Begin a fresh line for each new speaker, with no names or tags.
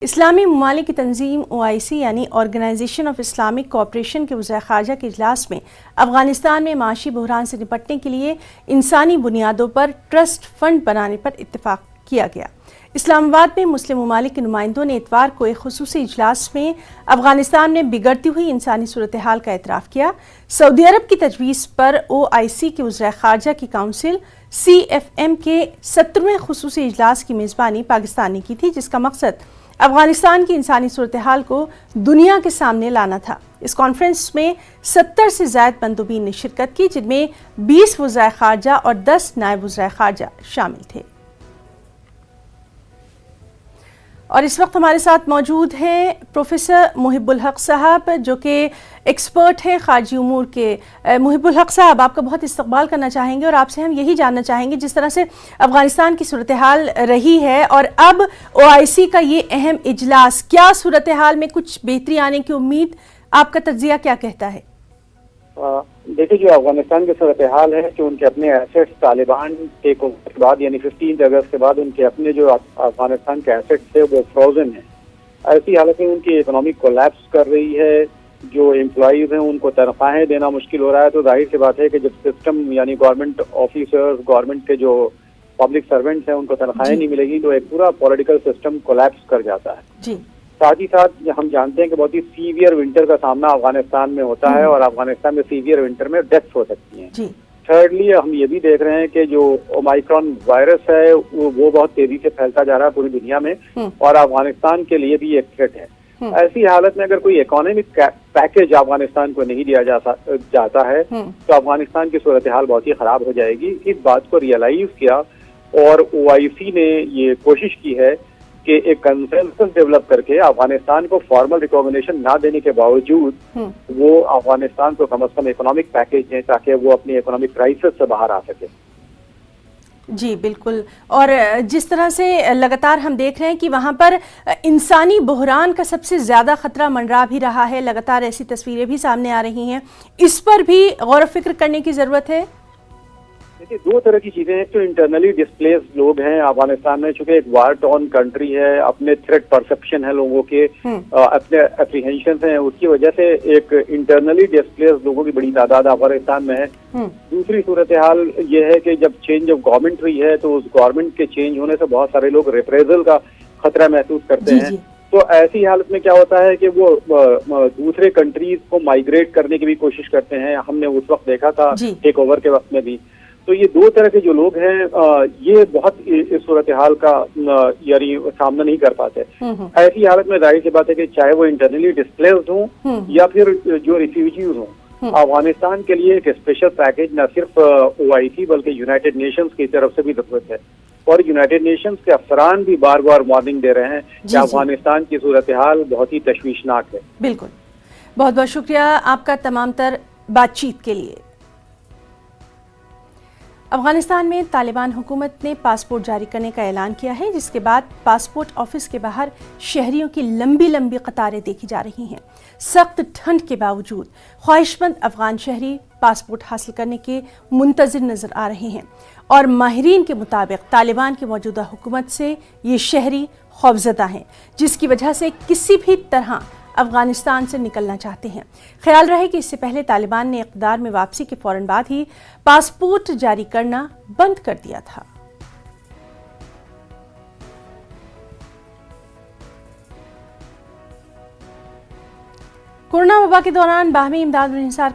اسلامی ممالک کی تنظیم OIC یعنی آرگنائزیشن آف اسلامک کوآپریشن کے وزراء خارجہ کے اجلاس میں افغانستان میں معاشی بحران سے نپٹنے کے لیے انسانی بنیادوں پر ٹرسٹ فنڈ بنانے پر اتفاق کیا گیا۔ اسلام آباد میں مسلم ممالک کے نمائندوں نے اتوار کو ایک خصوصی اجلاس میں افغانستان میں بگڑتی ہوئی انسانی صورتحال کا اعتراف کیا۔ سعودی عرب کی تجویز پر OIC کے وزراء خارجہ کی کونسل CFM کے 70ویں خصوصی اجلاس کی میزبانی پاکستان نے کی تھی، جس کا مقصد افغانستان کی انسانی صورتحال کو دنیا کے سامنے لانا تھا۔ اس کانفرنس میں 70 سے زائد مندوبین نے شرکت کی، جن میں 20 وزراء خارجہ اور 10 نائب وزراء خارجہ شامل تھے۔ اور اس وقت ہمارے ساتھ موجود ہیں پروفیسر محب الحق صاحب، جو کہ ایکسپرٹ ہیں خارجی امور کے۔ محب الحق صاحب، آپ کا بہت استقبال کرنا چاہیں گے اور آپ سے ہم یہی جاننا چاہیں گے، جس طرح سے افغانستان کی صورتحال رہی ہے اور اب OIC کا یہ اہم اجلاس، کیا صورتحال میں کچھ بہتری آنے کی امید؟ آپ کا تجزیہ کیا کہتا ہے؟
دیکھیے، جو افغانستان کی صورتحال ہے کہ ان کے اپنے ایسٹس طالبان کے بعد یعنی 15 اگست کے بعد ان کے اپنے جو افغانستان کے ایسٹس تھے وہ فروزن ہیں۔ ایسی حالت میں ان کی اکنامک کولیپس کر رہی ہے، جو امپلائیز ہیں ان کو تنخواہیں دینا مشکل ہو رہا ہے۔ تو ظاہر سی بات ہے کہ جب سسٹم یعنی گورنمنٹ آفیسرز، گورنمنٹ کے جو پبلک سرونٹس ہیں ان کو تنخواہیں نہیں ملے گی تو ایک پورا پولیٹیکل سسٹم کولیپس کر جاتا ہے۔ ساتھ ہی ساتھ ہم جانتے ہیں کہ بہت ہی سیویئر ونٹر کا سامنا افغانستان میں ہوتا ہے اور افغانستان میں سیویئر ونٹر میں ڈیتھس ہو سکتی ہیں۔ تھرڈلی ہم یہ بھی دیکھ رہے ہیں کہ جو اومائکرون وائرس ہے وہ بہت تیزی سے پھیلتا جا رہا ہے پوری دنیا میں اور افغانستان کے لیے بھی ایک تھریٹ ہے۔ ایسی حالت میں اگر کوئی اکانومک پیکج افغانستان کو نہیں دیا جاتا ہے تو افغانستان کی صورتحال بہت ہی خراب ہو جائے گی۔ اس بات کو ریئلائز کیا اور OIC نے یہ کوشش کی ہے کہ ایک کنسنسس ڈیولپ کر کے افغانستان کو فارمل ریکوگنیشن نہ دینے کے باوجود وہ افغانستان کو کم از کم اکنامک پیکیج دیں تاکہ وہ اپنی اکنامک کرائسس سے باہر آ سکے۔
جی بالکل، اور جس طرح سے لگاتار ہم دیکھ رہے ہیں کہ وہاں پر انسانی بحران کا سب سے زیادہ خطرہ منڈرا بھی رہا ہے، لگاتار ایسی تصویریں بھی سامنے آ رہی ہیں، اس پر بھی غور و فکر کرنے کی ضرورت ہے۔
دیکھیے، دو طرح کی چیزیں ہیں۔ جو انٹرنلی ڈسپلیس لوگ ہیں افغانستان میں، چونکہ ایک وار ٹون کنٹری ہے، اپنے تھریٹ پرسپشن ہے لوگوں کے، اپنے اپریہینشنز ہیں، اس کی وجہ سے ایک انٹرنلی ڈسپلیس لوگوں کی بڑی تعداد افغانستان میں ہے۔ دوسری صورتحال یہ ہے کہ جب چینج آف گورنمنٹ ہوئی ہے تو اس گورنمنٹ کے چینج ہونے سے بہت سارے لوگ ریپریزل کا خطرہ محسوس کرتے ہیں۔ تو ایسی حالت میں کیا ہوتا ہے کہ وہ دوسرے کنٹریز کو مائیگریٹ کرنے کی بھی کوشش کرتے ہیں۔ ہم نے اس وقت دیکھا تھا ٹیک اوور کے وقت میں بھی۔ تو یہ دو طرح کے جو لوگ ہیں یہ بہت اس صورتحال کا یعنی سامنا نہیں کر پاتے۔ ایسی حالت میں ظاہر سی بات ہے کہ چاہے وہ انٹرنلی ڈسپلیسڈ ہوں یا پھر جو ریفیوجیز ہوں، افغانستان کے لیے ایک اسپیشل پیکیج نہ صرف OIC بلکہ یونائٹڈ نیشنز کی طرف سے بھی ضرورت ہے، اور یونائٹڈ نیشنز کے افسران بھی بار بار وارننگ دے رہے ہیں کہ افغانستان کی صورتحال بہت ہی تشویشناک ہے۔
بالکل، بہت بہت شکریہ آپ کا تمام تر بات چیت کے لیے۔ افغانستان میں طالبان حکومت نے پاسپورٹ جاری کرنے کا اعلان کیا ہے، جس کے بعد پاسپورٹ آفس کے باہر شہریوں کی لمبی لمبی قطاریں دیکھی جا رہی ہیں۔ سخت ٹھنڈ کے باوجود خواہش مند افغان شہری پاسپورٹ حاصل کرنے کے منتظر نظر آ رہے ہیں، اور ماہرین کے مطابق طالبان کی موجودہ حکومت سے یہ شہری خوفزدہ ہیں، جس کی وجہ سے کسی بھی طرح افغانستان سے نکلنا چاہتے ہیں۔ خیال رہے کہ اس سے پہلے طالبان نے اقتدار میں واپسی کے فوراً بعد ہی پاسپورٹ جاری کرنا بند کر دیا تھا۔ کورونا وبا کے دوران باہمی امداد اور انحصار